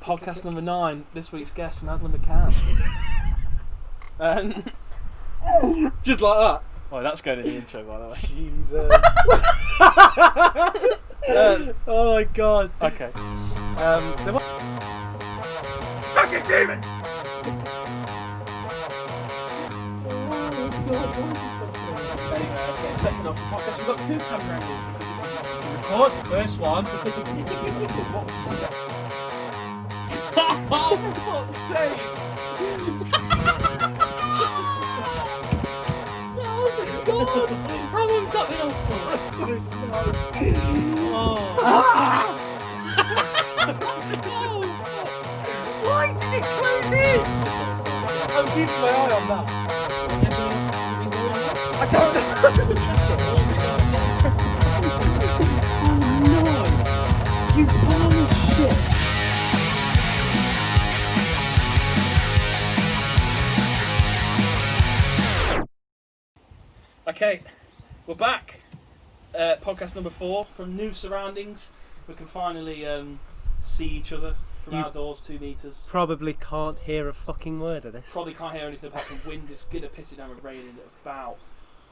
Podcast number 9. This week's guest, Madeline McCann. Just like that. Oh, that's going in the intro, by the way. Jesus. Oh my god. Okay. So what? Fucking demon! Anyway, second off the podcast, we've got 2 camera angles because it can record the first one. Oh, for fuck's sake! Oh god! How long's that been on for? Why did it close in? I'm keeping my eye on that. I don't know. Oh no! You pile of shit! Okay, we're back. Podcast number 4 from new surroundings. We can finally see each other from You- outdoors, 2 metres. Probably can't hear a fucking word of this. Probably can't hear anything apart from wind. It's going to piss it down with rain in about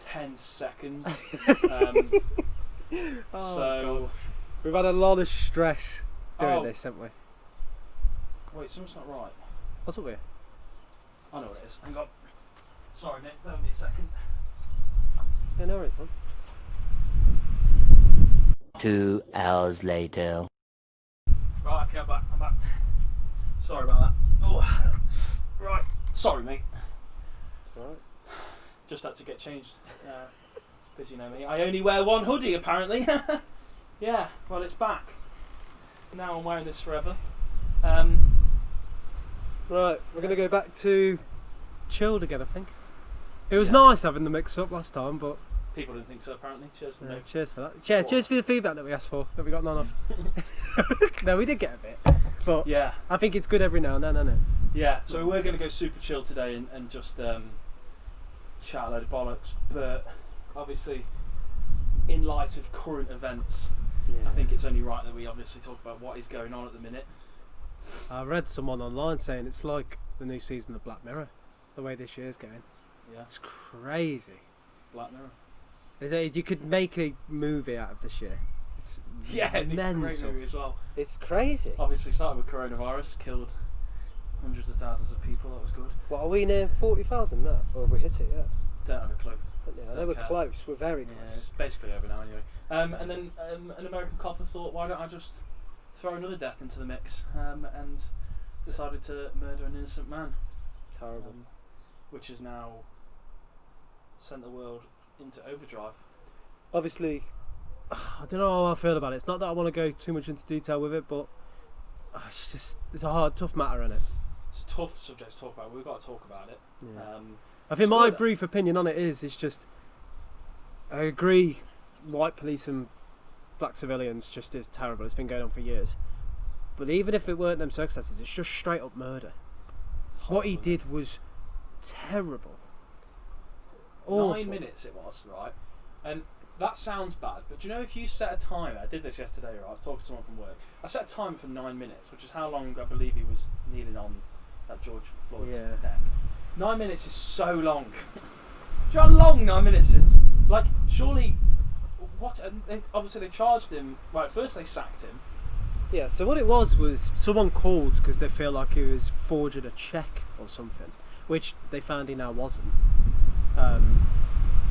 10 seconds. So, We've had a lot of stress doing Oh. this, haven't we? wait, something's not right. What's up with you? I know what it is. Hang on. Sorry, Nick, bear with me a second. Yeah, no, it's fine. 2 hours later. Right, okay, I'm back. Sorry about that. Oh. Right, sorry, mate. It's alright. Just had to get changed. Because you know me. I only wear one hoodie, apparently. Yeah, well, it's back. Now I'm wearing this forever. Right, we're going to go back to chilled again, I think. It was Yeah. nice having the mix up last time, but People didn't think so, apparently. Cheers for no. cheers for that. Yeah, cheers for the feedback that we asked for, that we got none of. No, we did get a bit, but Yeah, I think it's good every now and then, isn't it? yeah. So we're going to go super chill today and just chat a load of bollocks. But obviously, in light of current events, Yeah. I think it's only right that we obviously talk about what is going on at the minute. I read someone online saying it's like the new season of Black Mirror, the way this year's going. Yeah, It's crazy. Black Mirror. You could make a movie out of this year. It's Yeah, it'd be a great mental. movie as well. It's crazy. Obviously started with coronavirus, killed hundreds of thousands of people. That was good. What, are we near 40,000 now? Or have we hit it yet? Don't have a clue. Yeah, I know we're Okay. close. We're very Yeah, close. it's basically over now anyway. And then an American copper thought, why don't I just throw another death into the mix? And decided to murder an innocent man, Terrible. which has now sent the world into overdrive. Obviously, I don't know how I feel about it. It's not that I want to go too much into detail with it, but it's a hard, tough matter, isn't it? It's a tough subject to talk about. We've got to talk about it. Yeah. I it's think my good. brief opinion on it is just, I agree, white police and black civilians just is terrible. It's been going on for years. But even if it weren't them circumstances, it's just straight up murder. What he Horrible, did was terrible. 9 Awful. minutes it was, right? And that sounds bad, but do you know if you set a timer, I did this yesterday, right? I was talking to someone from work. I set a timer for 9 minutes, which is how long I believe he was kneeling on that George Floyd's Yeah. neck. 9 minutes is so long. Do you know how long 9 minutes is? Like, surely, what? And obviously they charged him. Right, first they sacked him. Yeah, so what it was someone called because they feel like he was forging a cheque or something, which they found he now wasn't.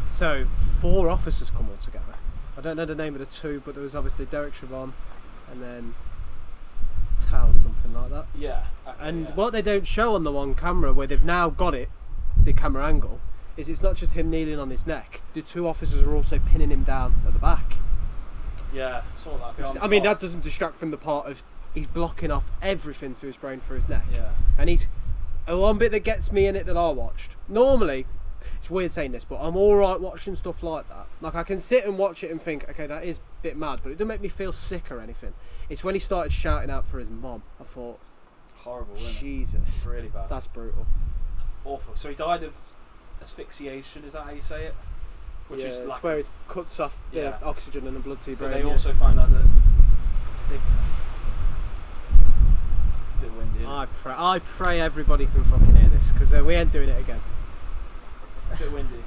So 4 officers come all together. I don't know the name of the 2, but there was obviously Derek Chauvin and then Tal, something like that. Yeah. Okay, And yeah. what they don't show on the one camera, where they've now got it, the camera angle, is it's not just him kneeling on his neck. The 2 officers are also pinning him down at the back. Yeah, saw that. behind the I mean, car. that doesn't distract from the part of he's blocking off everything to his brain through his neck. Yeah. And he's one bit that gets me in it that I watched. Normally, it's weird saying this, but I'm alright watching stuff like that. Like, I can sit and watch it and think, okay, that is a bit mad, but it doesn't make me feel sick or anything. It's when he started shouting out for his mom. I thought, Horrible, isn't it? Jesus, Really bad. that's brutal. Awful. So he died of asphyxiation, is that how you say it? Which yeah, is it's like, where it cuts off the Yeah. oxygen and the blood to your but brain. they yeah. also find out that they I pray everybody can fucking hear this, because we ain't doing it again. A bit windy.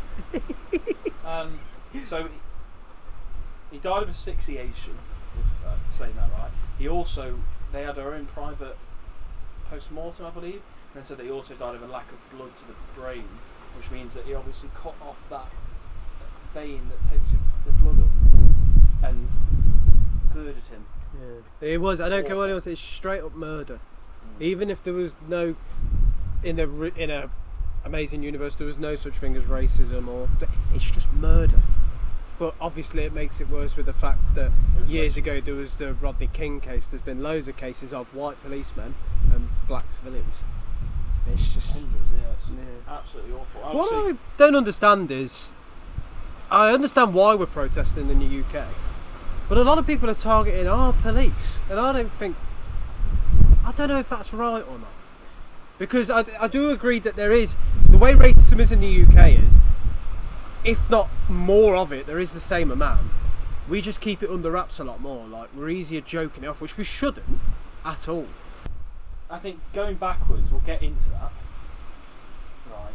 So he died of asphyxiation, if saying that right. They had their own private post-mortem, I believe, and they said that he also died of a lack of blood to the brain, which means that he obviously cut off that vein that takes the blood up and murdered him. Yeah. It was, I don't care what anyone says, it's straight up murder. Even if there was no, in a amazing universe, there was no such thing as racism, or it's just murder. But obviously it makes it worse with the fact that years ago there was the Rodney King case. There's been loads of cases of white policemen and black civilians. It's just hundreds, absolutely awful. What I don't understand is, I understand why we're protesting in the UK, but a lot of people are targeting our police, and I don't know if that's right or not. Because I do agree that there is, the way racism is in the UK is, if not more of it, there is the same amount. We just keep it under wraps a lot more. Like, we're easier joking it off, which we shouldn't at all. I think going backwards, we'll get into that. Right.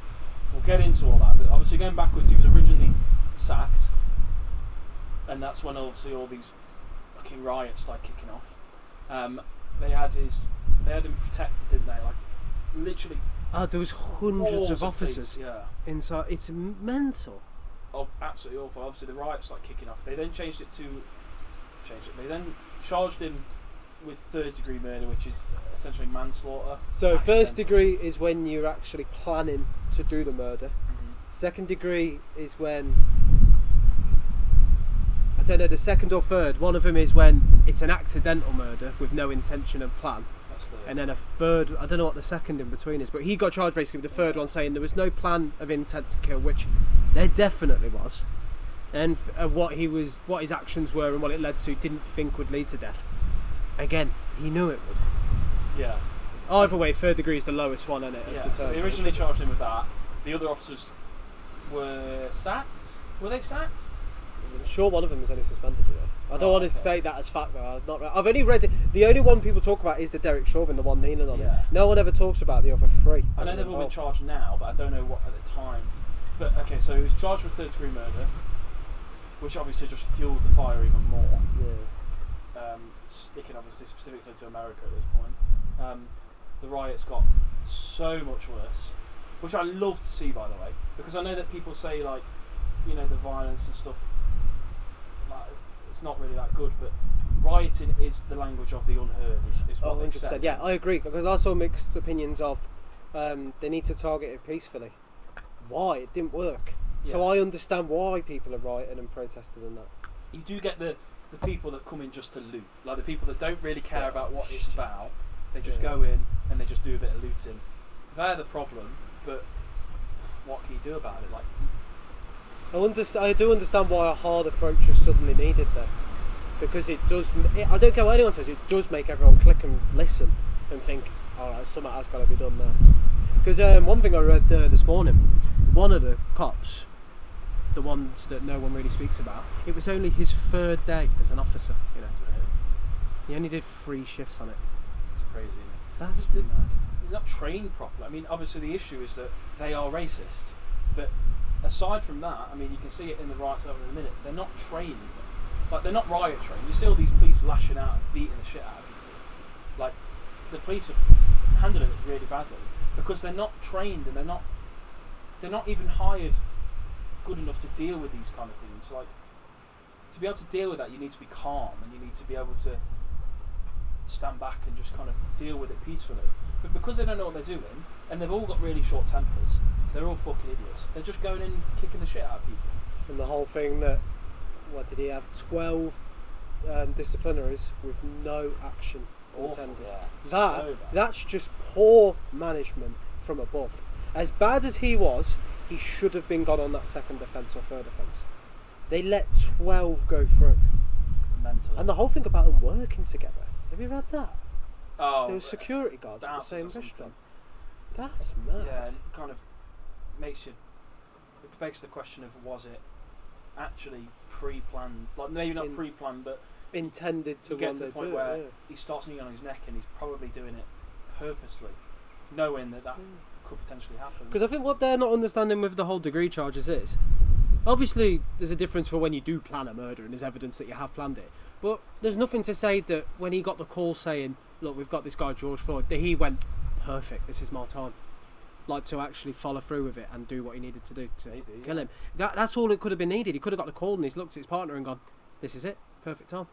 We'll get into all that, but obviously going backwards, he was originally sacked, and that's when obviously all these fucking riots started kicking off. They had him protected, didn't they? Like, literally. There was hundreds of officers inside. It's mental. Oh, absolutely awful. Obviously, the riots started kicking off. They then changed it. They then charged him with third-degree murder, which is essentially manslaughter. So first degree is when you're actually planning to do the murder. Mm-hmm. Second degree is when, I don't know, the second or third. One of them is when it's an accidental murder with no intention and plan. And then a third, I don't know what the second in between is, but he got charged basically with the third one, saying there was no plan of intent to kill, which there definitely was. And what his actions were and what it led to, didn't think would lead to death. Again, he knew it would. Yeah. Either way, third degree is the lowest one, isn't it? Yeah. So they originally charged him with that. The other officers were sacked. Were they sacked? I'm sure one of them was only suspended, you know. I don't want to say that as fact though. I've only read it. The only one people talk about is the Derek Chauvin, the one kneeling on it. No one ever talks about the other three. I know they've all been charged now, but I don't know what at the time. But okay, so he was charged with third-degree murder, which obviously just fueled the fire even more. Yeah. Sticking obviously specifically to America at this point. The riots got so much worse, which I love to see, by the way, because I know that people say, like, you know, the violence and stuff, it's not really that good, but rioting is the language of the unheard, is what they said. Yeah, I agree, because I saw mixed opinions of they need to target it peacefully. Why? It didn't work. Yeah. So I understand why people are rioting and protesting and that. You do get the people that come in just to loot, like the people that don't really care about what it's about. They just go in and they just do a bit of looting. They're the problem, but what can you do about it? Like, I do understand why a hard approach is suddenly needed though, because it does. I don't care what anyone says. It does make everyone click and listen and think, all right, something has got to be done there. Because one thing I read this morning, one of the cops, the ones that no one really speaks about, it was only his third day as an officer. You know, he only did 3 shifts on it. That's crazy. That's they're not trained properly. I mean, obviously the issue is that they are racist, but aside from that, I mean, you can see it in the riots over in a minute. They're not trained. Like, they're not riot trained. You see all these police lashing out and beating the shit out of people. Like, the police are handling it really badly because they're not trained and they're not even hired good enough to deal with these kind of things. Like, to be able to deal with that, you need to be calm and you need to be able to stand back and just kind of deal with it peacefully. But because they don't know what they're doing, and they've all got really short tempers, they're all fucking idiots. They're just going in and kicking the shit out of people. And the whole thing that, what did he have, 12 disciplinaries with no action intended. Yeah. That's just poor management from above. As bad as he was, he should have been gone on that second offence or third offence. They let 12 go through. Mentally. And the whole thing about them working together. Have you read that? Oh, there were security guards at the same restaurant. That's mad. Yeah, and it kind of it begs the question of, was it actually pre-planned? Like, maybe not pre-planned, but intended to get to the point where he starts kneeling on his neck and he's probably doing it purposely. knowing that could potentially happen. Because I think what they're not understanding with the whole degree charges is, obviously there's a difference for when you do plan a murder and there's evidence that you have planned it. But there's nothing to say that when he got the call saying, look, we've got this guy George Floyd, that he went, perfect, this is my time. Like, to actually follow through with it and do what he needed to do to kill him. That's all it could have been needed. He could have got the call and he's looked at his partner and gone, this is it, perfect time.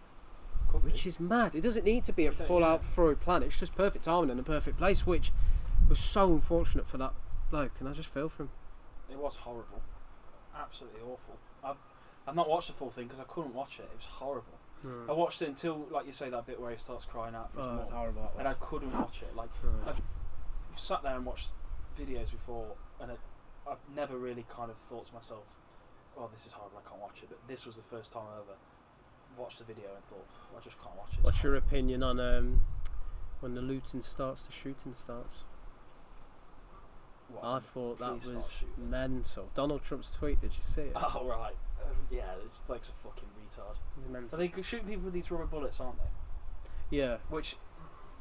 Which is mad. It doesn't need to be a full-out through plan. It's just perfect timing and a perfect place, which was so unfortunate for that bloke, and I just feel for him. It was horrible. Absolutely awful. I've not watched the full thing because I couldn't watch it. It was horrible. I watched it until, like you say, that bit where he starts crying out for his mum. It's horrible. And I couldn't watch it. Like, I've sat there and watched videos before, and I've never really kind of thought to myself, oh, this is horrible, I can't watch it. But this was the first time I ever watched the video and thought, I just can't watch it. What's your opinion on when the looting starts, the shooting starts? I thought that was mental. Donald Trump's tweet, did you see it? Oh, right. Yeah, this bloke's a fucking retard. He's mental. But they shoot people with these rubber bullets, aren't they? Yeah. Which,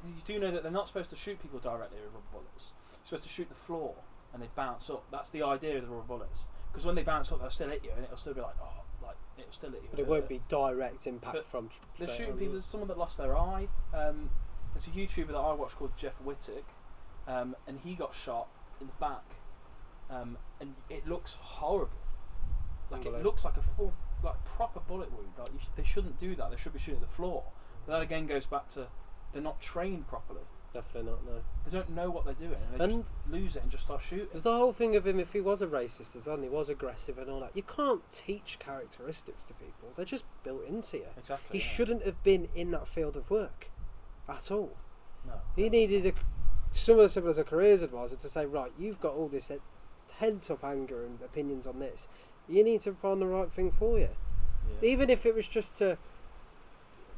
you do know that they're not supposed to shoot people directly with rubber bullets. You're supposed to shoot the floor and they bounce up. That's the idea of the rubber bullets. Because when they bounce up, they'll still hit you, and it'll still be like, oh, like, it'll still hit you. But it won't be direct impact but from... They're shooting people. There's someone that lost their eye. There's a YouTuber that I watch called Jeff Wittig, and he got shot in the back. And it looks horrible. Like, it looks like a full, like, proper bullet wound. Like, they shouldn't do that. They should be shooting at the floor. But that again goes back to they're not trained properly. Definitely not, no. They don't know what they're doing, and they just lose it and just start shooting. There's the whole thing of him, if he was a racist as well, and he was aggressive and all that, you can't teach characteristics to people. They're just built into you. Exactly. He shouldn't have been in that field of work at all. No. He needed someone as simple as a careers advisor to say, right, you've got all this pent-up anger and opinions on this. You need to find the right thing for you. Yeah. Even if it was just to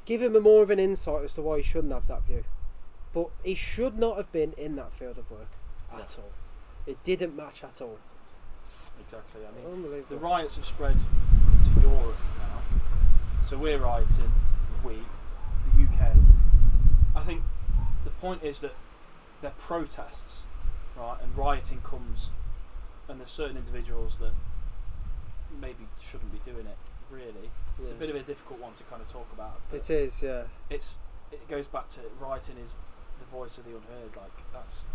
give him more of an insight as to why he shouldn't have that view. But he should not have been in that field of work at all. It didn't match at all. Exactly. I mean, unbelievable. The riots have spread to Europe now. So we're rioting, the UK. I think the point is that they're protests, right? And rioting comes, and there's certain individuals that maybe shouldn't be doing it, really. It's a bit of a difficult one to kind of talk about. It is, yeah. It goes back to rioting is the voice of the unheard. Like, that's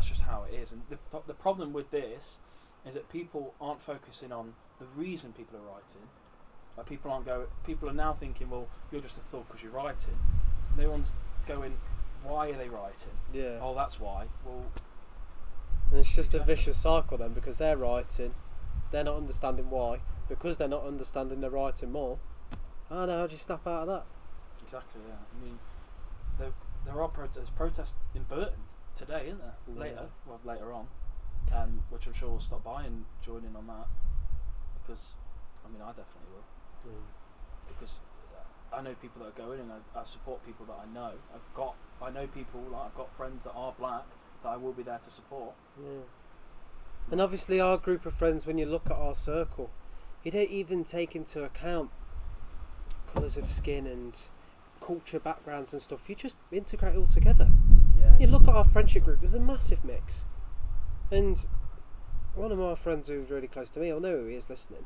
just how it is. And the problem with this is that people aren't focusing on the reason people are rioting. Like, people are now thinking, well, you're just a thug because you're rioting. No one's going, why are they rioting? Yeah. Oh, that's why. Well, and it's just a vicious cycle then, because they're rioting, they're not understanding why, because they're not understanding they're rioting more. Oh no, how do you snap out of that? Exactly, yeah. I mean, there are protests in Burton today, isn't there? Yeah. Later on, which I'm sure we'll stop by and join in on that, because, I mean, I definitely will. Because I know people that are going, and I support people that I know. I know people, like, I've got friends that are black that I will be there to support. Yeah. And obviously our group of friends, when you look at our circle, you don't even take into account colours of skin and culture backgrounds and stuff. You just integrate it all together. Yeah, you look at our friendship group, there's a massive mix. And one of my friends who's really close to me, I know who he is listening,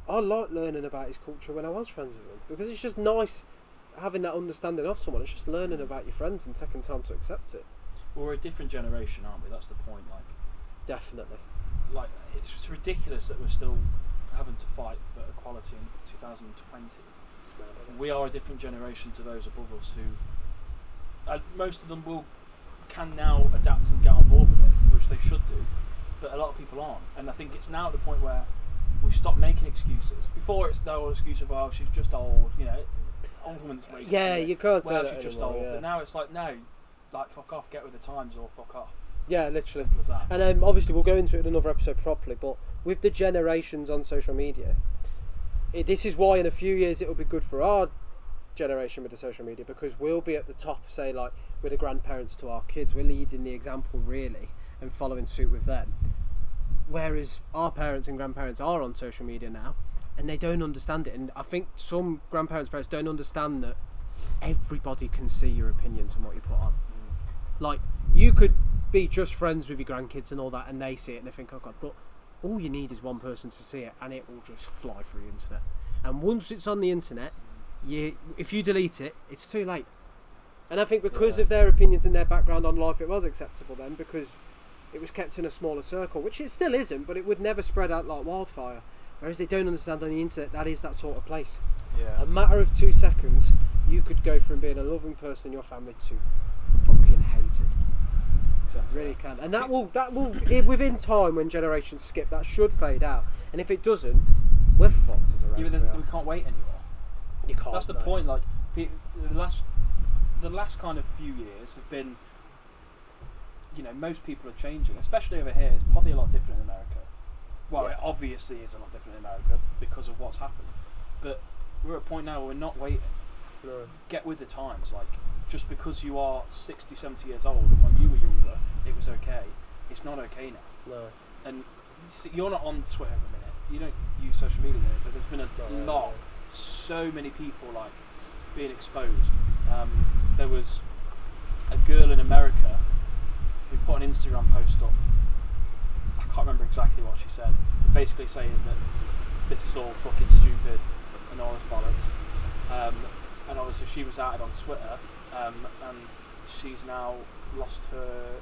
I like learning about his culture when I was friends with him, because it's just nice having that understanding of someone. It's just learning about your friends and taking time to accept it. We're a different generation, aren't we? That's the point. Like, definitely. Like, it's just ridiculous that we're still having to fight for equality in 2020. We are a different generation to those above us who, most of them can now adapt and get on board with it, which they should do, but a lot of people aren't. And I think it's now at the point where we stop making excuses. Before, it's the old excuse of, oh, she's just old, you know, old woman's racist. Yeah, you can't say that she's just anymore, old. yeah. But now it's like, no, like, fuck off, get with the times, or fuck off. Yeah, literally. Simple as that. And obviously we'll go into it in another episode properly, but with the generations on social media, this is why in a few years it'll be good for our generation with the social media, because we'll be at the top, say, like, we're the grandparents to our kids, we're leading the example really and following suit with them. Whereas our parents and grandparents are on social media now and they don't understand it, and I think some grandparents' parents don't understand that everybody can see your opinions and what you put on. Like, you could be just friends with your grandkids and all that, and they see it and they think, oh God, but all you need is one person to see it, and it will just fly through the internet. And once it's on the internet, if you delete it, it's too late. And I think because of their opinions and their background on life, it was acceptable then, because it was kept in a smaller circle, which it still isn't, but it would never spread out like wildfire. Whereas they don't understand on the internet, that is that sort of place. Yeah. A matter of 2 seconds, you could go from being a loving person in your family to fucking hated. Exactly. It really can. And that will within time, when generations skip, that should fade out. And if it doesn't, we're fucked as a race. We can't wait anymore. You can't. That's the point. Like, the last kind of few years have been, most people are changing, especially over here. It's probably a lot different in America. Well, it obviously is a lot different in America because of what's happened. But we're at a point now where we're not waiting. No. Get with the times. Like, just because you are 60, 70 years old and when you were younger it was okay, it's not okay now. No. And you're not on Twitter at the minute. You don't use social media, but there's been a lot. So many people like being exposed. There was a girl in America who put an Instagram post up. I can't remember exactly what she said. Basically saying that this is all fucking stupid and all this bollocks. And obviously she was outed on Twitter, and she's now lost her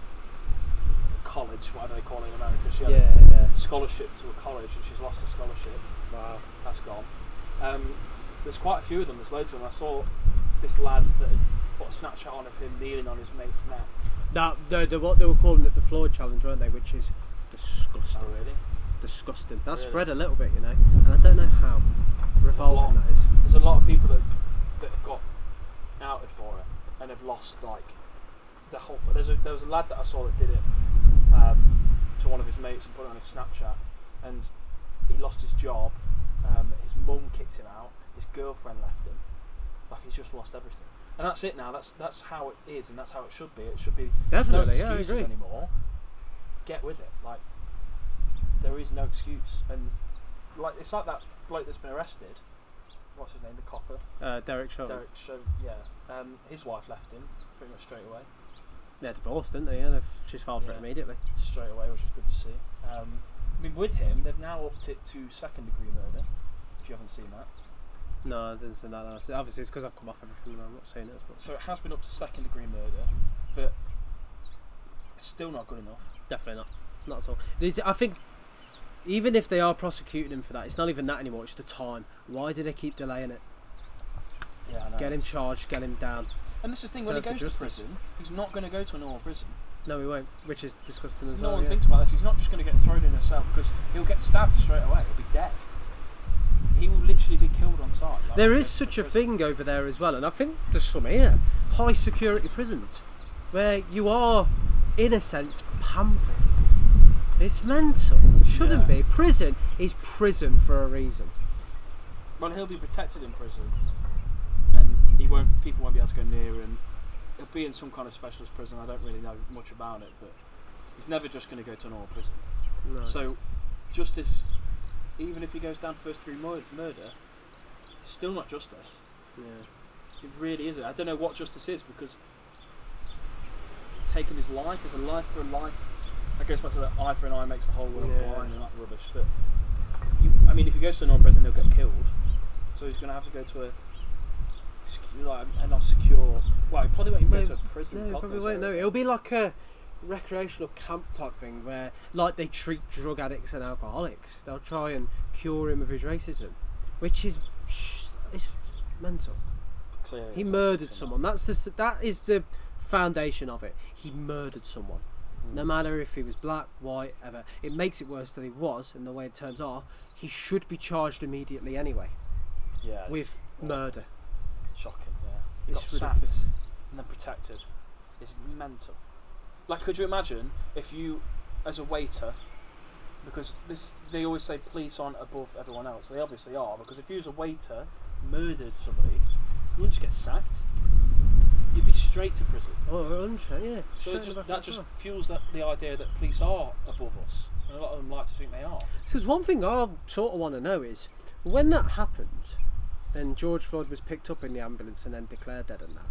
college, whatever they call it in America. She had a scholarship to a college, and she's lost her scholarship. Wow. That's gone. There's quite a few of them. There's loads of them. I saw this lad that had put a Snapchat on of him kneeling on his mate's neck. What they were calling it, the Floyd challenge, weren't they? Which is disgusting. Oh, really? Disgusting. That Really? Spread a little bit, and I don't know how revolting that is. There's a lot of people that got outed for it and have lost the whole. There was a lad that I saw that did it to one of his mates and put it on his Snapchat, and he lost his job. His mum kicked him out. His girlfriend left him. Like, he's just lost everything. And that's it now. That's how it is, and that's how it should be. It should be Definitely, no excuses I agree. anymore. Get with it. Like, there is no excuse. And like, it's like that bloke that's been arrested. What's his name? The copper. Derek Chauvin. Derek Chauvin. Yeah. His wife left him pretty much straight away. They're divorced, didn't they? Yeah, she's filed for it Yeah. immediately. Straight away, which is good to see. I mean, with him, they've now upped it to second-degree murder. If you haven't seen that. No, I didn't see that. Obviously, it's because I've come off everything and I'm not seeing it. But So it has been up to second-degree murder, but it's still not good enough. definitely not at all. I think even if they are prosecuting him for that, it's not even that anymore. It's the time. Why do they keep delaying it? Yeah, I know. Get him charged, get him down. And this is the thing, when he Serve goes the to justice. prison, he's not going to go to a normal prison. No, he won't. Which is disgusting as No well. one yeah. thinks about this. He's not just going to get thrown in a cell because he'll get stabbed straight away. He'll be dead. He will literally be killed on sight. Like, There when is he goes such to a prison. thing over there as well, and I think there's some here. High security prisons, where you are, in a sense, pampered. It's mental. Shouldn't Yeah. be. Prison is prison for a reason. Well, he'll be protected in prison, and people won't be able to go near him. He'll be in some kind of specialist prison. I don't really know much about it, but he's never just going to go to a normal prison. No. So, justice, even if he goes down first-degree murder, it's still not justice. Yeah. It really isn't. I don't know what justice is, because taking his life is a life for a life. That goes back to the eye for an eye makes the whole world Yeah. blind and that rubbish. But if he goes to a normal prison, he'll get killed. So he's going to have to go to a not secure. Well, he probably won't even go to a prison. No, he God probably knows won't. No, where. it'll be like a recreational camp type thing where, like, they treat drug addicts and alcoholics. They'll try and cure him of his racism, which is it's mental. Clearly, He it's murdered obviously someone. That is the foundation of it. He murdered someone. No matter if he was black, white, ever. It makes it worse than he was, and the way the terms are, he should be charged immediately anyway Yeah, it's with murder. shocking. Yeah, he got It's sacked ridiculous. and then protected. It's mental. Like, could you imagine if you, as a waiter, because they always say police aren't above everyone else. They obviously are, because if you as a waiter murdered somebody, you wouldn't just get sacked. You'd be straight to prison. Oh, 100%, yeah. So Straight that just fuels the idea that police are above us, and a lot of them like to think they are. Because one thing I sort of want to know is, when that happened, and George Floyd was picked up in the ambulance and then declared dead and that,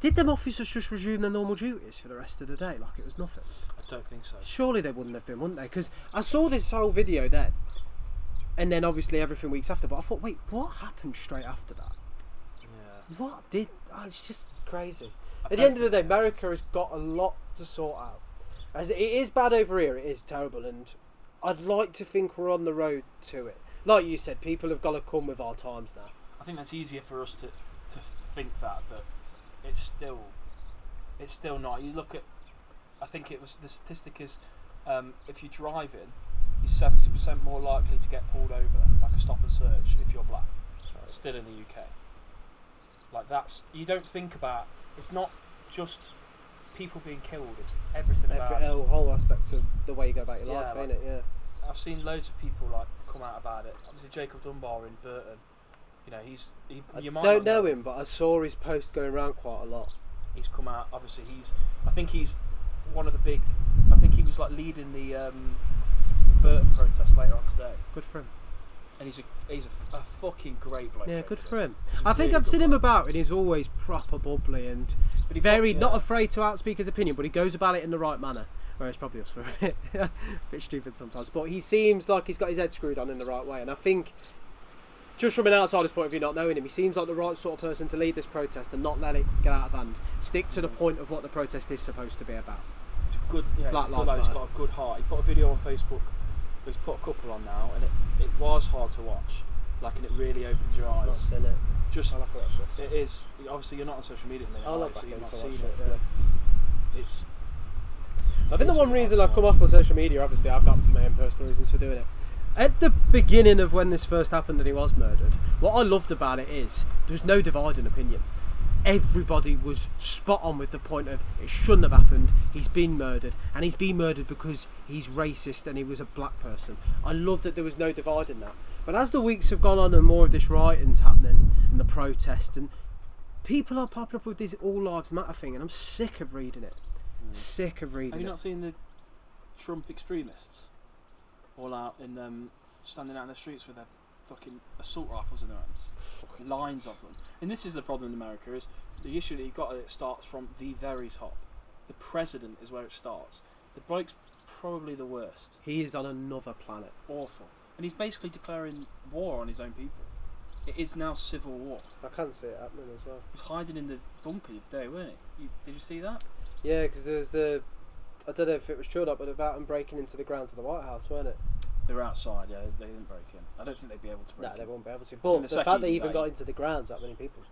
Did them officers just resume their normal duties for the rest of the day like it was nothing? I don't think so. Surely they wouldn't have been, wouldn't they? Because I saw this whole video then, and then obviously everything weeks after, but I thought, wait, what happened straight after that? Yeah. What did... Oh, it's just crazy. I At the don't end of the day, think- America has got a lot to sort out. As it is bad over here, it is terrible, and I'd like to think we're on the road to it. Like you said, people have got to come with our times now. I think that's easier for us to think that, but it's still not. You look at, I think it was the statistic is, if you're driving, you're 70% more likely to get pulled over, like a stop and search, if you're black. Still in the UK. Like that's, you don't think about. It's not just people being killed. It's everything about it. The whole aspect of the way you go about your Yeah, life, like- ain't it? Yeah. I've seen loads of people like come out about it. Obviously, Jacob Dunbar in Burton. You know, I you might don't not know him, but I saw his post going around quite a lot. He's come out. Obviously, I think he's one of the big. I think he was like leading the Burton protest later on today, Good for him. and he's a fucking great bloke. Yeah, Jacob good is. for him. He's a I think really I've good seen him bloke. about, and he's always proper bubbly and But he very got- not yeah. afraid to outspeak his opinion, but he goes about it in the right manner. Whereas probably us for a bit stupid sometimes. But he seems like he's got his head screwed on in the right way. And I think, just from an outsider's point of view, not knowing him, he seems like the right sort of person to lead this protest and not let it get out of hand. Stick to the point of what the protest is supposed to be about. He's a good. Yeah, Black he's, a Lives good lad. He's Matter. got a good heart. He put a video on Facebook. He's put a couple on now, and it was hard to watch. Like, and it really opens your I've not eyes. seen it. Just I'll have to watch this. it is. Obviously, you're not on social media, I'll right, look so back you've into not watch seen it, it. yeah. But it's. I think the one reason I've come off my social media, obviously I've got my own personal reasons for doing it. At the beginning of when this first happened and he was murdered, what I loved about it is there was no dividing opinion. Everybody was spot on with the point of it shouldn't have happened, he's been murdered, and he's been murdered because he's racist and he was a black person. I loved that there was no dividing that. But as the weeks have gone on and more of this rioting's happening and the protests, and people are popping up with this All Lives Matter thing, and I'm sick of reading it. Sick of reading Have you it. not seen the Trump extremists all out in standing out in the streets with their fucking assault rifles in their hands? Lines of them. And this is the problem in America: is the issue that you've got. It starts from the very top. The president is where it starts. The bloke's probably the worst. He is on another planet. Awful. And he's basically declaring war on his own people. It is now civil war. I can see it happening as well. He was hiding in the bunker the other day, weren't he? Did you see that? Yeah, because there's the... I don't know if it was true or not, but about him breaking into the grounds of the White House, weren't it? They were outside, yeah. They didn't break in. I don't think they'd be able to break No, in. they won't be able to. In But the the second fact they even day. got into the grounds, that many people,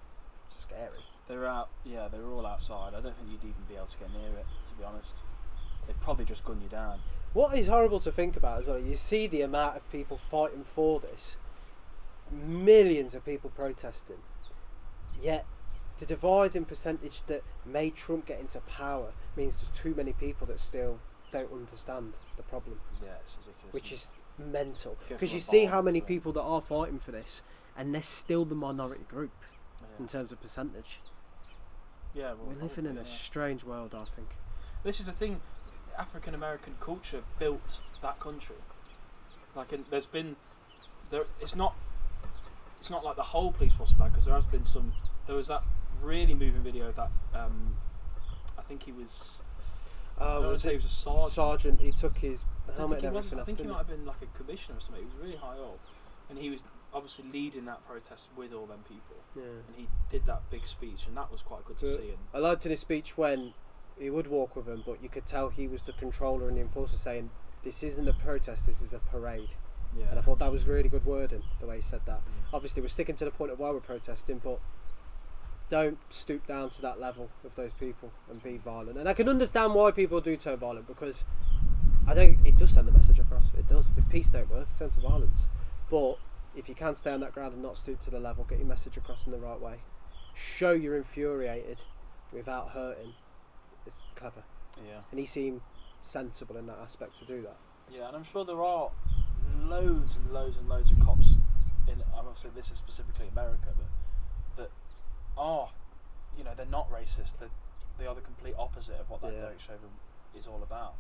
is scary. They were out, yeah, they were all outside. I don't think you'd even be able to get near it, to be honest. They'd probably just gun you down. What is horrible to think about as well, you see the amount of people fighting for this. Millions of people protesting. Yet, the dividing percentage that made Trump get into power means there's too many people that still don't understand the problem. Yeah, it's ridiculous. Which is mental. Go Because for you a see bomb, how many isn't it? people that are fighting for this, and they're still the minority group in Yeah, terms of percentage. yeah well, We're living in probably, a yeah. strange world, I think. This is the thing. African American culture built that country. Like, and there's been there. It's not like the whole police force is bad, because there has been some. There was that really moving video that I think he was. I don't want to Was say he it was a sergeant. Sergeant? He took his I don't helmet think and he was. everything I off, think he didn't might have been like a commissioner or something. He was really high up, and he was obviously leading that protest with all them people. Yeah. And he did that big speech, and that was quite good to Yeah. see. And I liked in his speech when he would walk with them, but you could tell he was the controller and the enforcer, saying, "This isn't a protest, this is a parade." yeah, And I thought that was really good wording, the way he said that. Obviously, we're sticking to the point of why we're protesting, but don't stoop down to that level of those people and be violent. And I can understand why people do turn violent, because it does send the message across. It does. If peace don't work, turn to violence. But if you can stay on that ground and not stoop to the level, get your message across in the right way, show you're infuriated without hurting, it's clever. yeah. And he seemed sensible in that aspect to do that. Yeah, and I'm sure there are loads and loads and loads of cops in. Obviously, this is specifically America, but that are, they're not racist. They are the complete opposite of what that Yeah. Derek Chauvin is all about.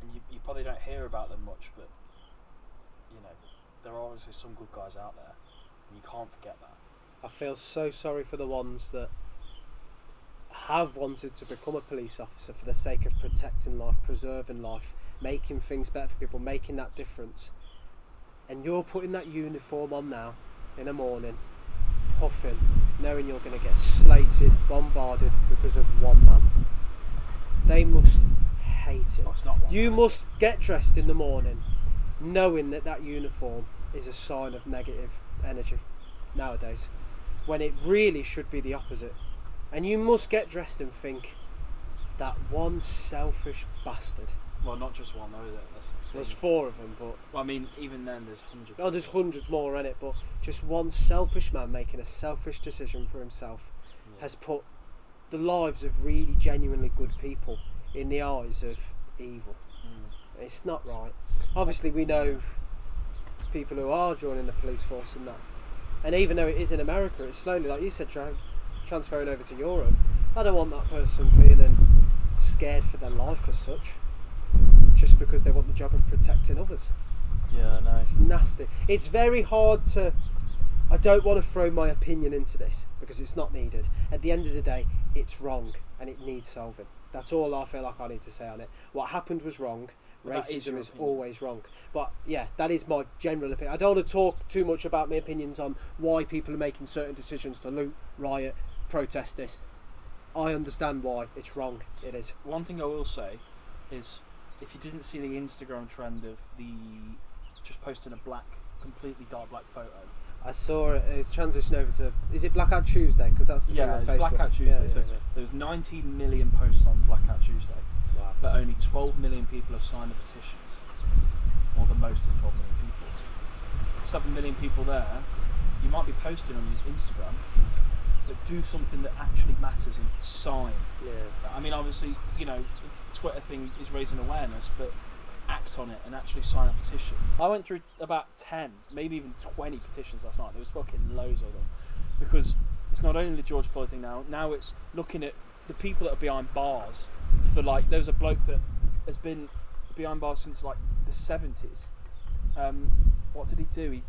And you probably don't hear about them much, but there are obviously some good guys out there, and you can't forget that. I feel so sorry for the ones that have wanted to become a police officer for the sake of protecting life, preserving life, making things better for people, making that difference, and you're putting that uniform on now in the morning, huffing, knowing you're going to get slated, bombarded because of one man. They must hate it. Oh, it's not one You man, must get dressed in the morning knowing that that uniform is a sign of negative energy nowadays, when it really should be the opposite. And you must get dressed and think, that one selfish bastard. Well, not just one, though, is it? That's the There's thing. 4 of them, but Well, I mean, even then, there's hundreds. oh, there's hundreds more in it. But just one selfish man making a selfish decision for himself has put the lives of really genuinely good people in the eyes of evil. It's not right. Obviously, we know people who are joining the police force and that. And even though it is in America, it's slowly, like you said, transferring over to Europe. I don't want that person feeling scared for their life as such, just because they want the job of protecting others. Yeah, I know. It's nasty. It's very hard to... I don't want to throw my opinion into this because it's not needed. At the end of the day, it's wrong and it needs solving. That's all I feel like I need to say on it. What happened was wrong. But that is Racism your is opinion. always wrong. But yeah, that is my general opinion. I don't want to talk too much about my opinions on why people are making certain decisions to loot, riot, protest this. I understand why it's wrong. It is. One thing I will say is, if you didn't see the Instagram trend of the just posting a completely dark black photo. I saw it. It's transitioned over to. Is it Blackout Tuesday? Because that's the thing on it's Facebook. Blackout Tuesday. Yeah, so yeah, yeah. there was 90 million posts on Blackout Tuesday, Wow. but only 12 million people have signed the petitions. Or the most is 12 million people. 7 million people there. You might be posting on Instagram, but do something that actually matters and sign. Yeah. I mean, obviously, you know, the Twitter thing is raising awareness, but act on it and actually sign a petition. I went through about 10, maybe even 20 petitions last night. There was fucking loads of them. Because it's not only the George Floyd thing now it's looking at the people that are behind bars for, like, there was a bloke that has been behind bars since, like, the 70s. What did he do? He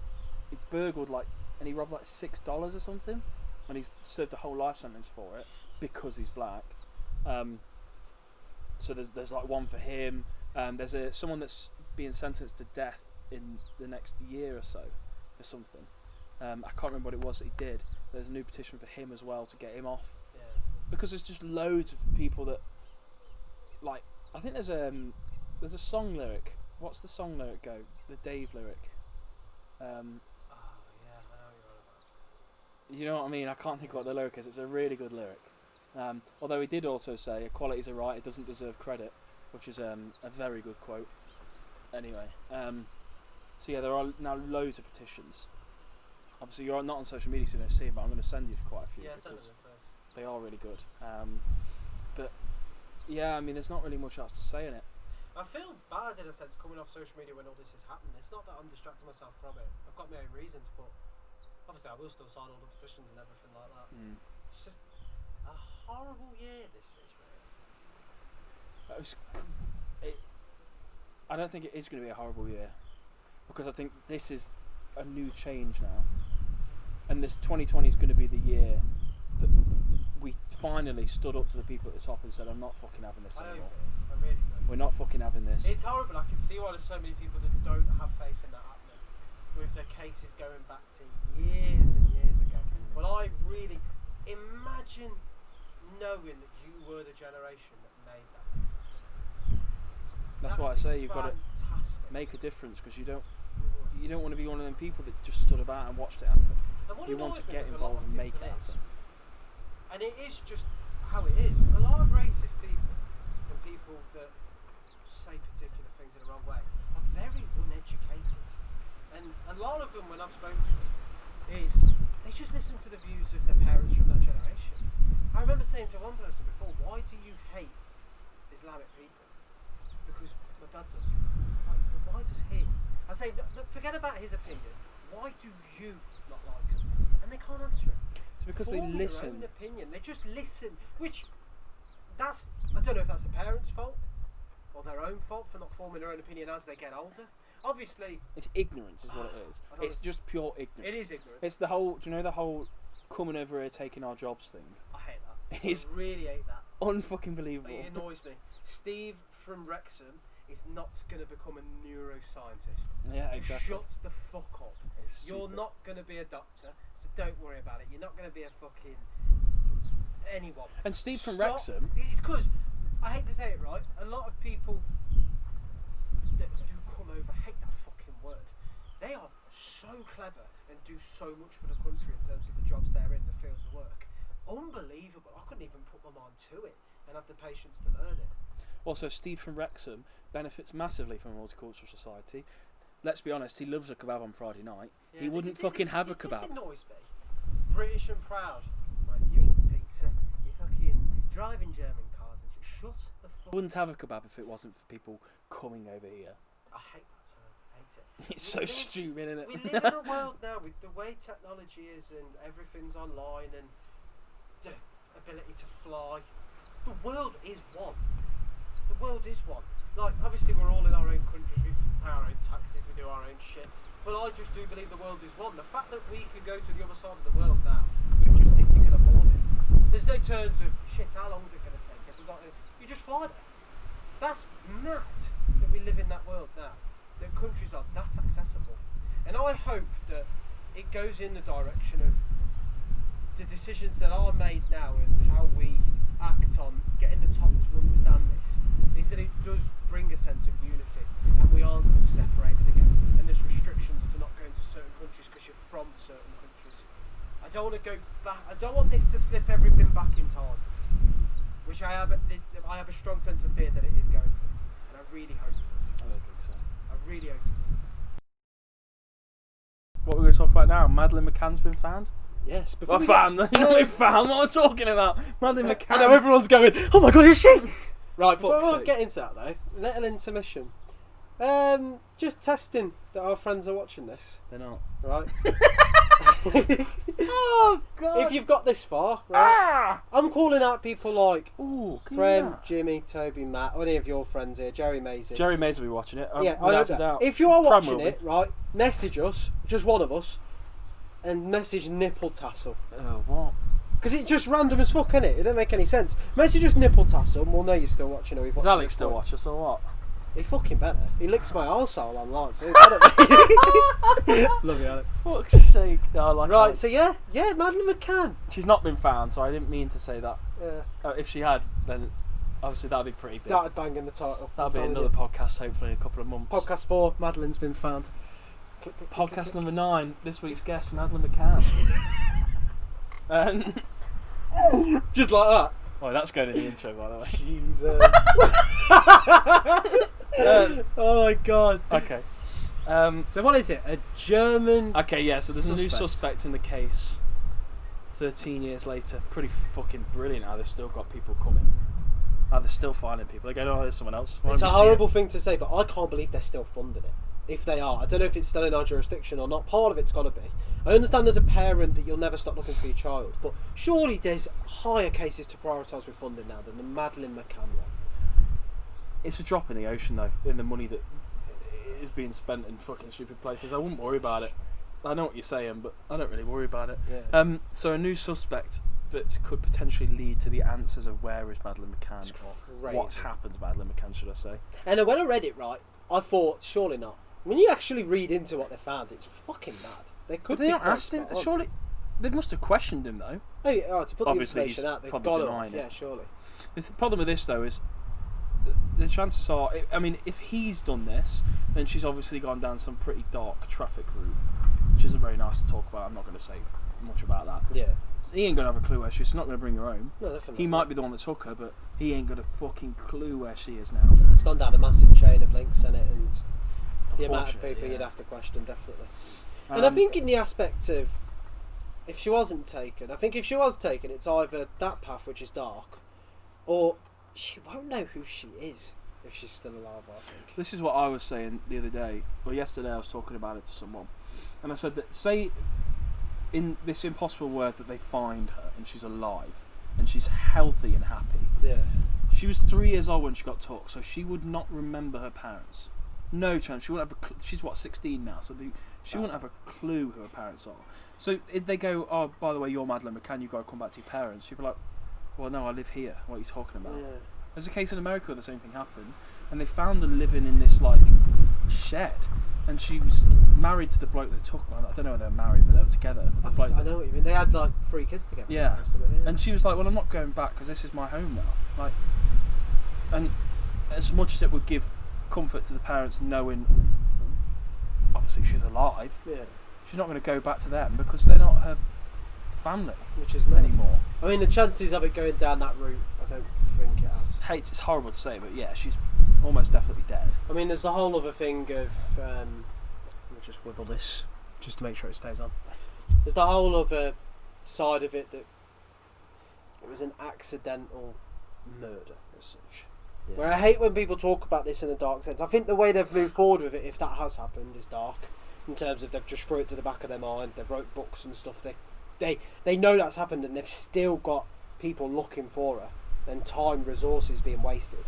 burgled, like, and he robbed, like, $6 or something. And he's served a whole life sentence for it because he's black. So there's like one for him. There's someone that's being sentenced to death in the next year or so for something. I can't remember what it was that he did. There's a new petition for him as well to get him off. Yeah. Because there's just loads of people that, like, I think there's a song lyric. What's the song lyric go? The Dave lyric. Oh yeah, I know what you're on about. You know what I mean? I can't think what the lyric is. It's a really good lyric. Although he did also say, equality's a right, it doesn't deserve credit, which is a very good quote. Anyway, so yeah, there are now loads of petitions. Obviously, you're not on social media, so you don't see them, but I'm going to send you quite a few because they are really good. But yeah, I mean, there's not really much else to say in it. I feel bad in a sense coming off social media when all this is happening. It's not that I'm distracting myself from it. I've got my own reasons, but obviously I will still sign all the petitions and everything like that. It's just a horrible year this is, really. I don't think it is going to be a horrible year, because I think this is a new change now, and this 2020 is going to be the year that we finally stood up to the people at the top and said, I'm not fucking having this I anymore. hope it is. I really do. We're not fucking having this. It's horrible. I can see why there's so many people that don't have faith in that happening, with the cases going back to years and years ago. Well, I really imagine knowing that you were the generation that made that difference. That's That why I would say be you've got to fantastic. make a difference, because you don't want to be one of them people that just stood about and watched it happen. And what You want to annoys me get with a lot involved of and make people it is, happen. and it is just how it is. A lot of racist people and people that say particular things in the wrong way are very uneducated. And a lot of them, when I've spoken to them, is they just listen to the views of their parents from that generation. I remember saying to one person before, why do you hate Islamic people? Because my dad does. Like, why does he? I say, forget about his opinion. Why do you not like him? And they can't answer it. It's because they Form their listen. own opinion. They just listen, which I don't know if that's the parents' fault or their own fault for not forming their own opinion as they get older. Obviously, It's ignorance is what it is. I don't It's know. just pure ignorance. it is ignorance. It's the whole. Do you know the whole coming over here taking our jobs thing? I hate that. It's I really hate that. unfucking believable. It annoys me. Steve from Wrexham is not going to become a neuroscientist. Yeah, Just exactly. shut the fuck up. It's You're stupid. not going to be a doctor, so don't worry about it. You're not going to be a fucking anyone. And Steve from Stop. Wrexham. It's because, I hate to say it, right? A lot of people that do come over hate that fucking word. They are so clever and do so much for the country in terms of the jobs they're in, the fields of work. Unbelievable. I couldn't even put my mind to it and have the patience to learn it. Also, Steve from Wrexham benefits massively from a multicultural society. Let's be honest, he loves a kebab on Friday night. Yeah, He wouldn't fucking have a kebab. This annoys me. British and proud. Right, you eat pizza, you fucking driving German cars and just shut the fuck. Wouldn't have a kebab if it wasn't for people coming over here. I hate that term. I hate it. It's so stupid, isn't it? We live in a world now with the way technology is and everything's online and the ability to fly. The world is one. The world is one. Like, obviously we're all in our own countries, we pay our own taxes, we do our own shit. But I just do believe the world is one. The fact that we can go to the other side of the world now, just if you can afford it. There's no terms of, shit, how long is it going to take? Have we got to, you just fly there. That's mad that we live in that world now. That countries are that accessible. And I hope that it goes in the direction of the decisions that are made now and how we act on getting the top to understand this, is that it does bring a sense of unity and we aren't separated again and there's restrictions to not going to certain countries because you're from certain countries. I don't want to go back. I don't want this to flip everything back in time, which I have a strong sense of fear that it is going to, and I really hope it doesn't. I don't think so. I really hope it doesn't. What we're going to talk about now, Madeleine McCann's been found? Yes, Well, found. You're not found. What am I talking about? Madeleine McCann. I know everyone's going, oh my god, is she? Right, before Fuck's I sake. get into that though, little intermission. Just testing that our friends are watching this, They're not. right? Oh, God. If you've got this far, right, I'm calling out people like Ooh, Prem, Jimmy, Toby, Matt, or any of your friends here, Jerry Maisie. Jerry Mays will be watching it. Yeah, I know without a that. doubt. If you are Prem watching will it, right, message us, just one of us, and message Nipple Tassel. Oh, what? Because it's just random as fuck, innit? It don't make any sense. Message us Nipple Tassel, and we'll know you're still watching or you've Does watched Alex this still point. watch us or what? He fucking better. He licks my arsehole online, so he better. Love you, Alex. Fuck's sake. No, I like Right, Alex. so yeah, Madeleine McCann. She's not been found, so I didn't mean to say that. Yeah, If she had, then obviously that'd be pretty big. that'd bang in the title. That'll I'm be telling another you. podcast, hopefully, in a couple of months. Podcast 4, Madeleine's been found. Click, click, click, Podcast click, number 9. This week's guest, Madeleine McCann. click. Just like that. Oh, that's going in the intro, by the way. Jesus. Oh my god. Okay. So what is it? A German... Okay, yeah, so there's a new Suspect. suspect in the case 13 years later. Pretty fucking brilliant how they've still got people coming. How they're still finding people. They go, oh, there's someone else. Why It's don't a we see horrible thing to say, but I can't believe they're still funding it. If they are. I don't know if it's still in our jurisdiction or not. Part of it's got to be. I understand as a parent that you'll never stop looking for your child, but surely there's higher cases to prioritise with funding now than the Madeleine McCann one. It's a drop in the ocean, though, in the money that is being spent in fucking stupid places. I wouldn't worry about it. I know what you're saying, but I don't really worry about it. Yeah. So a new suspect that could potentially lead to the answers of where is Madeleine McCann, It's or crazy. what's happened to Madeleine McCann, should I say? And when I read it, right, I thought, surely not. When you actually read into what they found, it's fucking mad. They could But they be not quite asked him. spot on. Surely they must have questioned him, though. Oh, yeah, to put Obviously, the information he's out, they've probably got it denying off. it. Yeah, surely. The problem with this, though, is the chances are, I mean, if he's done this, then she's obviously gone down some pretty dark traffic route, which isn't very nice to talk about. I'm not going to say much about that. Yeah. He ain't going to have a clue where she is. She's not going to bring her home. No, definitely. He might be the one that took her, but he ain't got a fucking clue where she is now. It's gone down a massive chain of links in it, and the amount of Unfortunately, people yeah. you'd have to question, definitely. And I think in the aspect of, if she wasn't taken, I think if she was taken, it's either that path, which is dark, or she won't know who she is if she's still alive, I think. This is what I was saying the other day, or yesterday I was talking about it to someone, and I said that, say, in this impossible world that they find her, and she's alive, and she's healthy and happy. Yeah. She was 3 years old when she got took, so she would not remember her parents. No chance. She wouldn't have she's, 16 now, so she wouldn't have a clue who her parents are. So if they go, oh, by the way, you're Madeleine McCann, you've got to come back to your parents, she'd be like, well, no, I live here. What are you talking about? Yeah. There's a case in America where the same thing happened, and they found her living in this like shed, and she was married to the bloke that took her. I don't know whether they were married, but they were together. The bloke I know what you mean. They had like 3 kids together. Yeah. Most of it, yeah. And she was like, well, I'm not going back because this is my home now. Like, and as much as it would give comfort to the parents knowing, obviously she's alive, Yeah. she's not going to go back to them because they're not her family Which is mad. anymore. I mean, the chances of it going down that route, I don't think it has. It's horrible to say, but yeah, she's almost definitely dead. I mean, there's the whole other thing of. Let me just wiggle this just to make sure it stays on. There's the whole other side of it that it was an accidental murder as such. Yeah. Where I hate when people talk about this in a dark sense. I think the way they've moved forward with it, if that has happened, is dark. In terms of they've just threw it to the back of their mind. They've wrote books and stuff. They know that's happened, and they've still got people looking for her, and time, resources being wasted.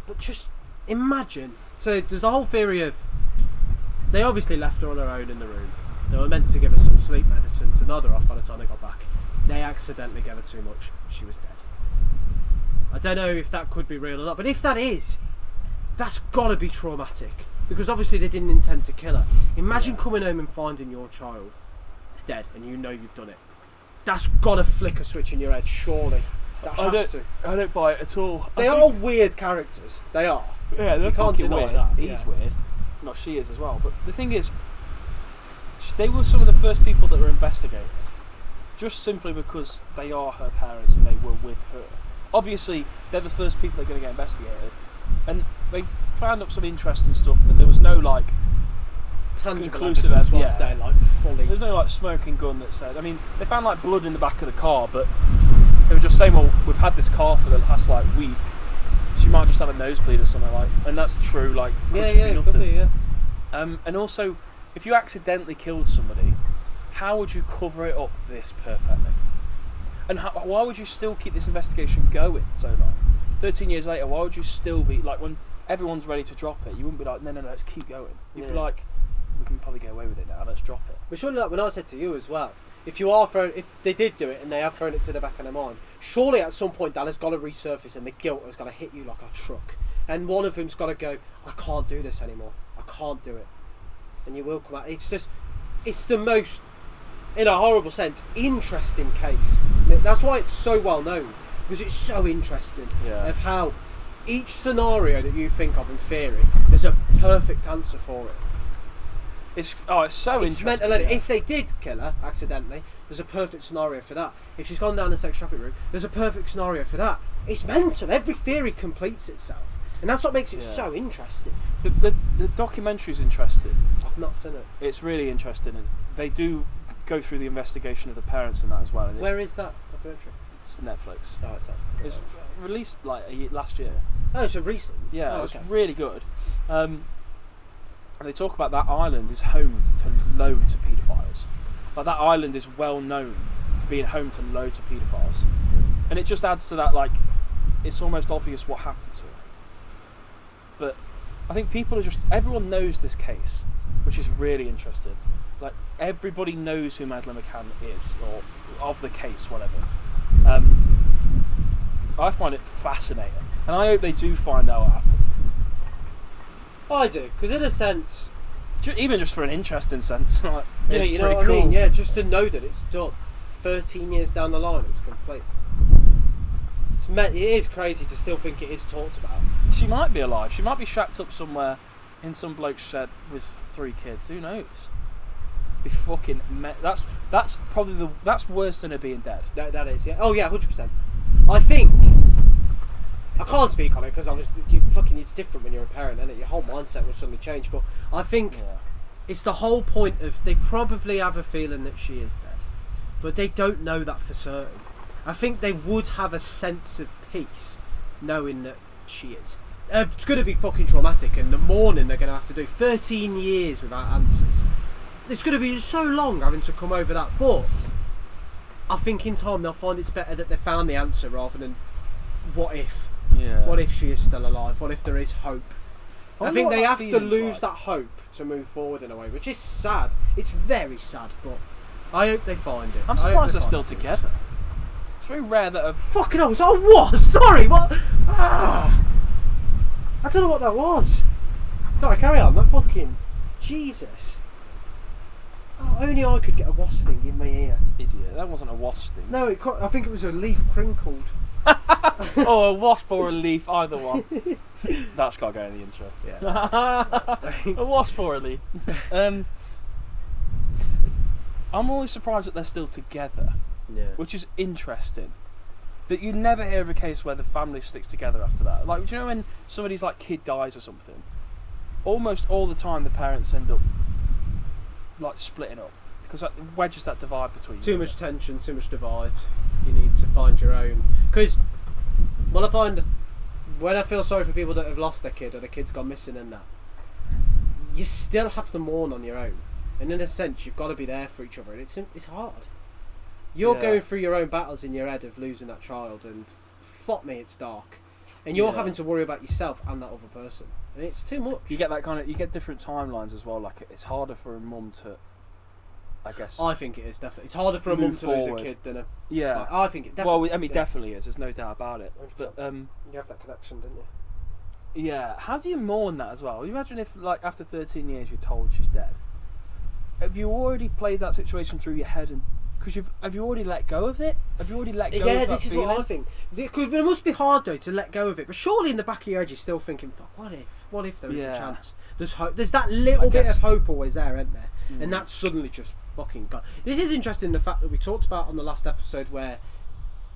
But just imagine. So there's the whole theory of they obviously left her on her own in the room. They were meant to give her some sleep medicine to nod her off by the time they got back. They accidentally gave her too much. She was dead. I don't know if that could be real or not, but if that is, that's gotta be traumatic. Because obviously they didn't intend to kill her. Imagine coming home and finding your child dead and you know you've done it. That's gotta flick a switch in your head, surely. That has to. I don't buy it at all. They are weird characters. They are. Yeah, they're You can't fucking deny weird. that, He's yeah. weird. Not she is as well. But the thing is, they were some of the first people that were investigated. Just simply because they are her parents and they were with her. Obviously, they're the first people that are going to get investigated. And they found up some interesting stuff, but there was no, like, Tangible conclusive evidence evidence, was yeah. there, like fully. There's no, like, smoking gun that said... I mean, they found, like, blood in the back of the car, but they were just saying, well, we've had this car for the last, like, week. She might just have a nosebleed or something, like... And that's true, like, could just be it nothing. could be, yeah. And also, if you accidentally killed somebody, how would you cover it up this perfectly? And why would you still keep this investigation going so long? 13 years later, why would you still be, like, when everyone's ready to drop it, you wouldn't be like, no, let's keep going. You'd be Yeah. like, we can probably get away with it now, let's drop it. But surely, like when I said to you as well, if they did do it and they have thrown it to the back of their mind, surely at some point that has got to resurface and the guilt has got to hit you like a truck. And one of them's got to go, I can't do this anymore. I can't do it. And you will come out. It's the most, in a horrible sense, interesting case. That's why it's so well known, because it's so interesting of how each scenario that you think of in theory, there's a perfect answer for it. It's so It's interesting. mental, Yeah. if they did kill her accidentally, there's a perfect scenario for that. If she's gone down the sex traffic route, there's a perfect scenario for that. It's mental. Every theory completes itself, and that's what makes it so interesting. The documentary's interesting. I've not seen it. It's really interesting, and they do go through the investigation of the parents and that as well. And Where is that documentary? it's Netflix. Oh, it's that. It was released like last year. Oh, so recent. Yeah, Oh, it's okay. really good. And they talk about that island is home to loads of paedophiles. Like, that island is well known for being home to loads of paedophiles. And it just adds to that, like, it's almost obvious what happened to her. But I think everyone knows this case, which is really interesting. Like, everybody knows who Madeleine McCann is, or of the case, whatever. I find it fascinating. And I hope they do find out what happened. I do, because in a sense, Even just for an interesting sense. Like, yeah, it's you know pretty what I mean. cool. Yeah, just to know that it's done. 13 years down the line, it's complete. It is crazy to still think it is talked about. She might be alive. She might be shacked up somewhere in some bloke's shed with 3 kids. Who knows? Be fucking. That's probably that's worse than her being dead. That is, yeah. Oh yeah, 100%. I think I can't speak on it because it's different when you're a parent, isn't it? Your whole mindset will suddenly change. But I think it's the whole point of they probably have a feeling that she is dead, but they don't know that for certain. I think they would have a sense of peace knowing that she is. It's going to be fucking traumatic, and the mourning they're going to have to do 13 years without answers. It's going to be so long having to come over that, but I think in time they'll find it's better that they found the answer rather than what if. Yeah. What if she is still alive? What if there is hope? I wonder think what they that have to feeling's lose like. that hope to move forward in a way, which is sad. It's very sad, but I hope they find it. I'm I hope surprised they they're still find it. together. It's very rare that a Fucking hell, was that a what? Sorry, what? Ah, I don't know what that was. Sorry, carry on. That fucking Jesus. Oh, only I could get a wasp sting in my ear. idiot. That wasn't a wasp sting. No, I think it was a leaf crinkled. Oh, a wasp or a leaf, either one. That's got to go in the intro. Yeah. A wasp or a leaf. I'm always surprised that they're still together, Yeah. which is interesting. That you never hear of a case where the family sticks together after that. Like, do you know when somebody's like kid dies or something? Almost all the time, the parents end up like splitting up because that wedges that divide between Too you. much tension, too much divide. You need to find your own. Because, well, I find when I feel sorry for people that have lost their kid or their kid's gone missing and that, you still have to mourn on your own. And in a sense, you've got to be there for each other. And it's hard. You're Yeah. going through your own battles in your head of losing that child, and fuck me, it's dark. And you're Yeah. having to worry about yourself and that other person. And it's too much. You get that kind of, you get different timelines as well. Like it's harder for a mum to, I guess. I think it is, definitely. It's harder for a mum Move to lose a forward. kid than a... Yeah. I think it definitely... Well, I mean, yeah. definitely is. There's no doubt about it. 100%. But You have that connection, don't you? yeah, how do you mourn that as well? You imagine if, like, after 13 years, you're told she's dead. Have you already played that situation through your head, and because have you already let go of it? Have you already let go? Yeah, of that this is feeling? what I think. It must be hard though to let go of it, but surely in the back of your head you're still thinking, "Fuck, what if? What if there is Yeah. a chance? There's hope. There's that little bit guess- of hope always there, isn't there? Mm. And that's suddenly just fucking gone. This is interesting. The fact that we talked about on the last episode where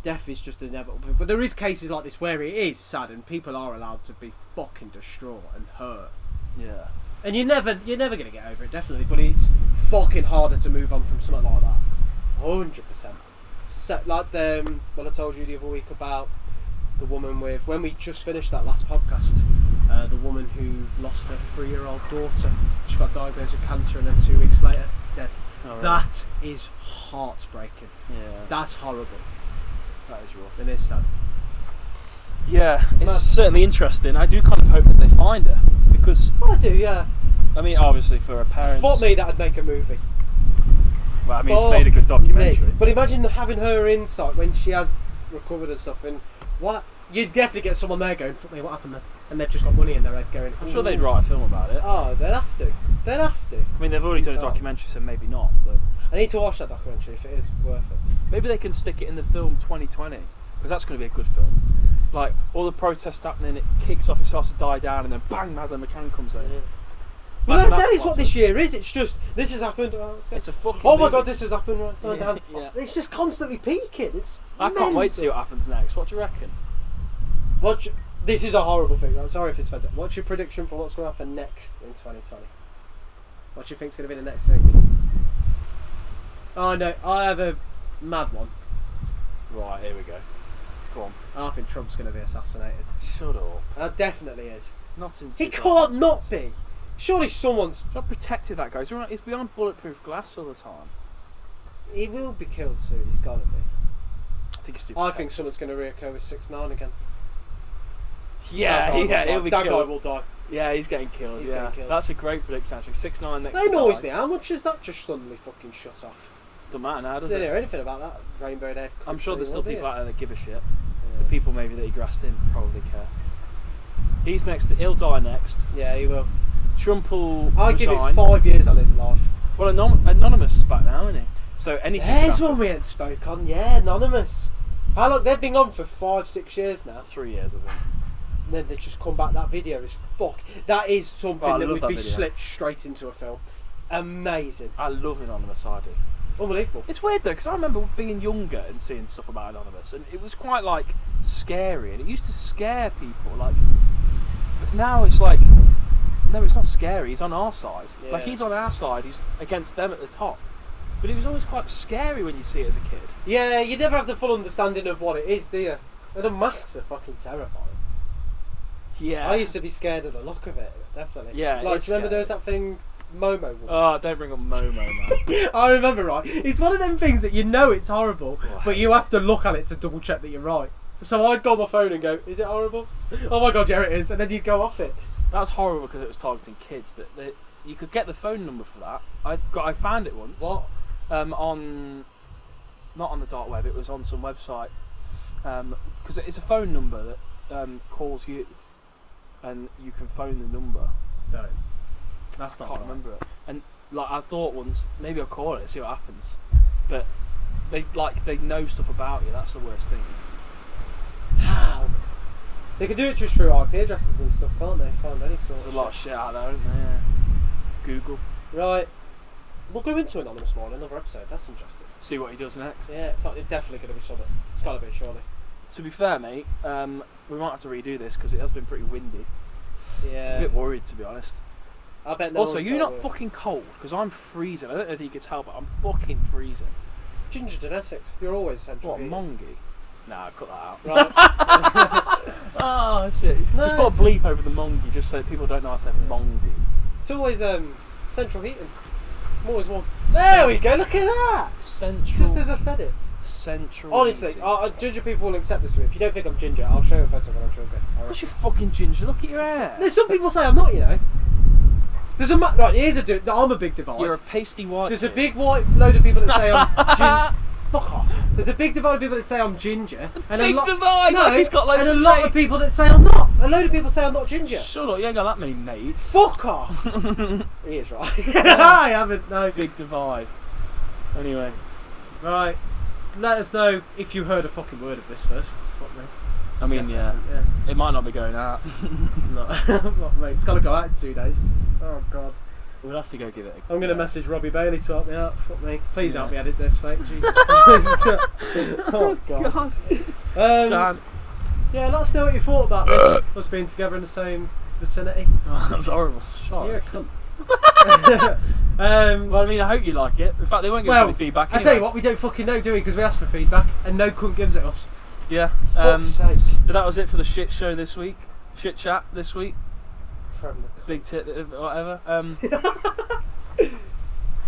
death is just inevitable, but there is cases like this where it is sad and people are allowed to be fucking distraught and hurt. Yeah. And you're never gonna get over it, definitely. But it's fucking harder to move on from something like that. 100%. So, like what I told you the other week about the woman with, when we just finished that last podcast, the woman who lost her 3-year-old daughter. She got diagnosed with cancer and then 2 weeks later dead. Oh, really? That is heartbreaking. Yeah. That's horrible. That is rough. And it's sad. Yeah, it's Mad. certainly interesting. I do kind of hope that they find her because, Well, I do, yeah. I mean, obviously for her parents. Fuck me, that'd make a movie. Well, I mean, it's Fuck made a good documentary. me. But imagine having her insight when she has recovered and stuff, and what you'd definitely get someone there going, "Fuck me, what happened there?" And they've just got money in their head going. I'm sure "Ooh." they'd write a film about it. Oh, they'd have to. They'd have to. I mean, they've already done a Inside. documentary, so maybe not. But I need to watch that documentary if it is worth it. maybe they can stick it in the film 2020 because that's going to be a good film. Like all the protests happening, it kicks off, it starts to die down, and then bang, Madeleine McCann comes in. Well, Imagine that is what this process. year is. It's just this has happened. Oh, It's a fucking. oh my movie. god, this has happened. Right, it's dying Yeah, down. yeah. It's just constantly peaking. It's. I can't wait to see mental. what happens next. What do you reckon? This is a horrible thing. I'm sorry if it's offensive. What's your prediction for what's going to happen next in 2020? What do you think's going to be the next thing? Oh no, I have a mad one. Right, here we go. Go on. I think Trump's going to be assassinated. Shut up. That definitely is. Not in. He can't not be. Surely someone's. Not protected that guy. He's behind bulletproof glass all the time. He will be killed soon. He's got to be. I think he's too. I think someone's going to reoccur with 6ix9ine again. Yeah, That guy will yeah, die. he'll be That killed. guy will die. Yeah, he's getting killed. He's yeah, getting killed. That's a great prediction actually. 6ix9ine next. That to annoys die. me. How much has that just suddenly fucking shut off? Doesn't matter now, does Didn't it? hear anything about that Rainbow Day. I'm sure there's still people out there that give a shit. Yeah. The people maybe that he grassed in probably care. He's next. He'll die next. Yeah, he will. Trump will I'll give resign. it 5 years on his life. Well, Anonymous is back now, isn't he? So anything. could There's happen. one we ain't spoke on. Yeah, Anonymous. How long? They've been on for 5-6 years now. 3 years, I think. And then they just come back. That video is fuck. That is something Oh, I that love would that be video. slipped straight into a film. Amazing. I love Anonymous. I do. Unbelievable. It's weird though, because I remember being younger and seeing stuff about Anonymous, and it was quite like scary, and it used to scare people. Like, but now it's like, no, it's not scary. He's on our side. Like Yeah. he's on our side. He's against them at the top. But it was always quite scary when you see it as a kid. Yeah, you never have the full understanding of what it is, do you? And the masks are fucking terrifying. Yeah. I used to be scared of the look of it, definitely. Yeah, it like, is do you remember scary. there was that thing, Momo? Oh, don't bring up Momo, man. I remember, right? It's one of them things that you know it's horrible, Oh, I but hate you have to look at it to double check that you're right. So I'd go on my phone and go, is it horrible? Oh my god, yeah it is. And then you'd go off it. That was horrible because it was targeting kids, but you could get the phone number for that. I found it once. What? On not on the dark web, it was on some website. because it's a phone number that calls you, and you can phone the number. Don't. That's I not can't right. remember it. And like I thought once, maybe I'll call it, see what happens. But they know stuff about you. That's the worst thing. How? They can do it just through IP addresses and stuff, can't they? Find any sort There's of a lot of shit out there, isn't there? Yeah. Google. Right. We'll go into Anonymous more in another episode. That's interesting. See what he does next. Yeah, it's definitely going to be something. It's got to be, surely. To be fair, mate, we might have to redo this because it has been pretty windy. Yeah. A bit worried, to be honest. I bet no Also, one's you're got not it. fucking cold because I'm freezing. I don't know if you could tell, but I'm fucking freezing. Ginger genetics. You're always central. What, heating. mongy? Nah, cut that out. Right. Oh shit! No, just put a it's- bleep over the mongy, just so people don't know I said mongy. It's always central heating. I'm always warm. There we go. Look at that. Central. Just as I said it. Central. Honestly, heating. ginger people will accept this. If you don't think I'm ginger, I'll show you a photo when I'm sure. Of course you're fucking ginger. Look at your hair. No, some people say I'm not. You know. There's a right. Here's a dude. I'm a big divide. You're a pasty white. There's a kid. big white load of people that say I'm fuck off. There's a big divide of people that say I'm ginger, and Big a lot. divide. No, Look, he's got loads and a of lot of mates. people that say I'm not. A load of people say I'm not ginger. Shut up! You ain't got that many mates. Fuck off. He is right. I haven't. No. Big divide. Anyway, Right. Let us know if you heard a fucking word of this first. Fuck me. I mean, yeah, it might not be going out. No, not mate. It's got to go out in 2 days. Oh god. We'll have to go give it. I'm gonna message Robbie Bailey to help me out. Fuck me. Please help Yeah. me edit this, mate. Jesus Christ. Oh god. Sam. Yeah, let us know what you thought about this. Us being together in the same vicinity. Oh, that's horrible. Sorry. You're a cunt. Well, I mean, I hope you like it. In fact, they won't give us Well, any feedback. I tell you what, we don't fucking know, do we? Because we asked for feedback and no cunt gives it us. Yeah. Fuck's sake. But that was it for the shit show this week. Shit chat this week. From the Big tit, whatever.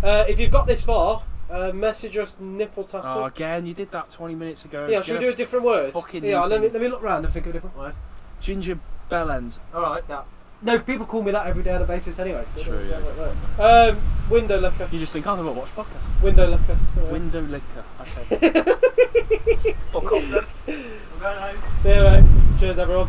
if you've got this far, message us nipple Oh, tassel. again, you did that 20 minutes ago. Yeah, should we do a different word? fucking Yeah, let nothing. me look round and think of a different word. Ginger bellend. Alright, now. No, people call me that every day on a basis anyway. So True, it yeah. don't work. Window licker. You just think, oh, they'll watch podcast. Window licker. Window liquor. Okay. Fuck off then. I'm going home. See you, mate. Cheers, everyone.